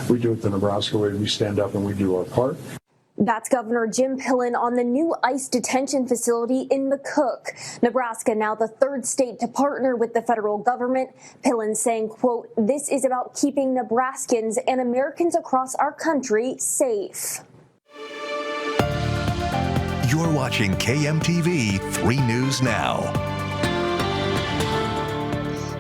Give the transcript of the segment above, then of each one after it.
We do it the Nebraska way. We stand up and we do our part. That's Governor Jim Pillen on the new ICE detention facility in McCook. Nebraska now the third state to partner with the federal government. Pillen saying, quote, "This is about keeping Nebraskans and Americans across our country safe." You're watching KMTV 3 News Now.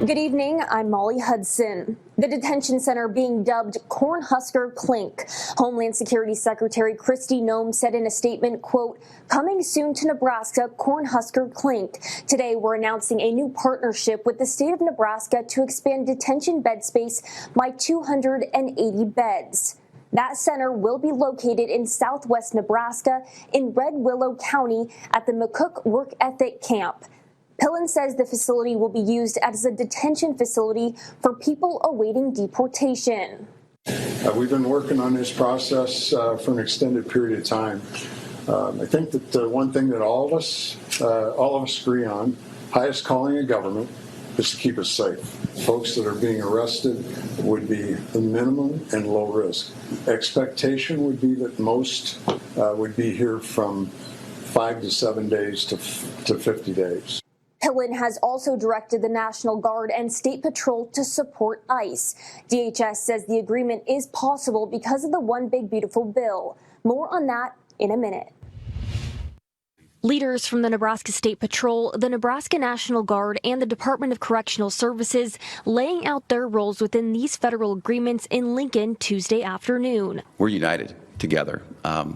Good evening, I'm Molly Hudson. The detention center being dubbed Cornhusker Clink. Homeland Security Secretary Kristi Noem said in a statement, quote, "Coming soon to Nebraska, Cornhusker Clink. Today we're announcing a new partnership with the state of Nebraska to expand detention bed space by 280 beds. That center will be located in southwest Nebraska in Red Willow County at the McCook Work Ethic Camp. Pillen says the facility will be used as a detention facility for people awaiting deportation. We've been working on this process for an extended period of time. I think that the one thing that all of us agree on, highest calling of government, is to keep us safe. Folks that are being arrested would be the minimum and low risk. Expectation would be that most would be here from 5 to 7 days to 50 days. Pillen has also directed the National Guard and State Patrol to support ICE. DHS says the agreement is possible because of the One Big Beautiful Bill. More on that in a minute. Leaders from the Nebraska State Patrol, the Nebraska National Guard, and the Department of Correctional Services laying out their roles within these federal agreements in Lincoln Tuesday afternoon. We're united together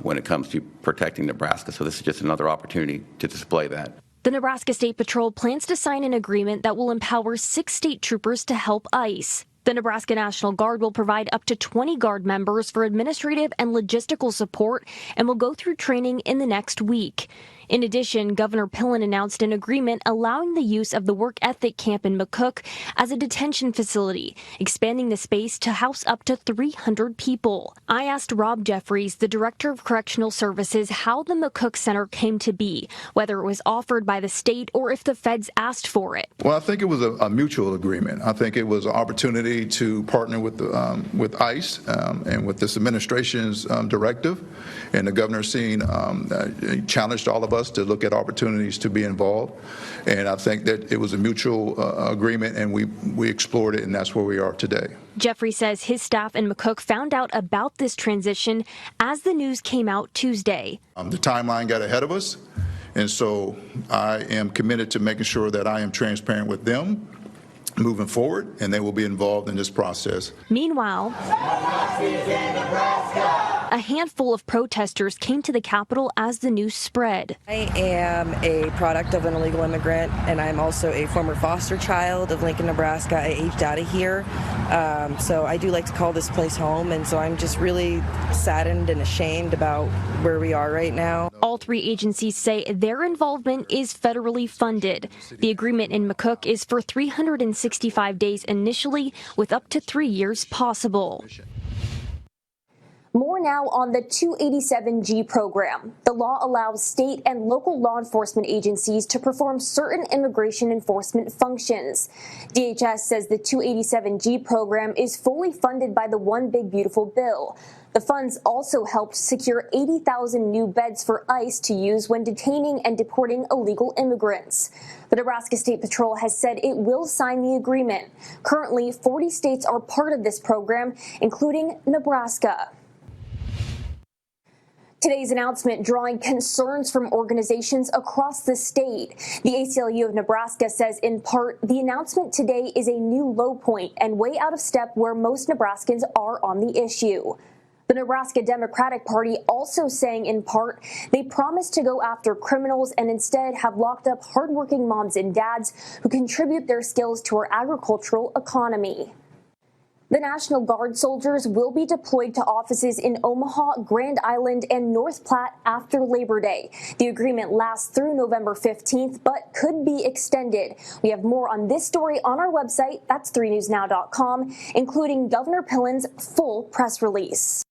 when it comes to protecting Nebraska, so this is just another opportunity to display that. The Nebraska State Patrol plans to sign an agreement that will empower 6 state troopers to help ICE. The Nebraska National Guard will provide up to 20 Guard members for administrative and logistical support and will go through training in the next week. In addition, Governor Pillen announced an agreement allowing the use of the Work Ethic Camp in McCook as a detention facility, expanding the space to house up to 300 people. I asked Rob Jeffries, the Director of Correctional Services, how the McCook Center came to be, whether it was offered by the state or if the feds asked for it. Well, I think it was a mutual agreement. I think it was an opportunity to partner with ICE and with this administration's directive, and the governor challenged all of us to look at opportunities to be involved, and I think that it was a mutual agreement, and we explored it, and that's where we are today. Jeffrey says his staff in McCook found out about this transition as the news came out Tuesday. The timeline got ahead of us, and so I am committed to making sure that I am transparent with them moving forward, and they will be involved in this process. Meanwhile, a handful of protesters came to the Capitol as the news spread. I am a product of an illegal immigrant, and I'm also a former foster child of Lincoln, Nebraska. I aged out of here, so I do like to call this place home, and so I'm just really saddened and ashamed about where we are right now. All 3 agencies say their involvement is federally funded. The agreement in McCook is for 365 days initially, with up to 3 years possible. More now on the 287G program. The law allows state and local law enforcement agencies to perform certain immigration enforcement functions. DHS says the 287G program is fully funded by the One Big Beautiful Bill. The funds also helped secure 80,000 new beds for ICE to use when detaining and deporting illegal immigrants. The Nebraska State Patrol has said it will sign the agreement. Currently, 40 states are part of this program, including Nebraska. Today's announcement drawing concerns from organizations across the state. The ACLU of Nebraska says, in part, the announcement today is a new low point and way out of step where most Nebraskans are on the issue. The Nebraska Democratic Party also saying, in part, they promised to go after criminals and instead have locked up hardworking moms and dads who contribute their skills to our agricultural economy. The National Guard soldiers will be deployed to offices in Omaha, Grand Island, and North Platte after Labor Day. The agreement lasts through November 15th, but could be extended. We have more on this story on our website, that's 3newsnow.com, including Governor Pillen's full press release.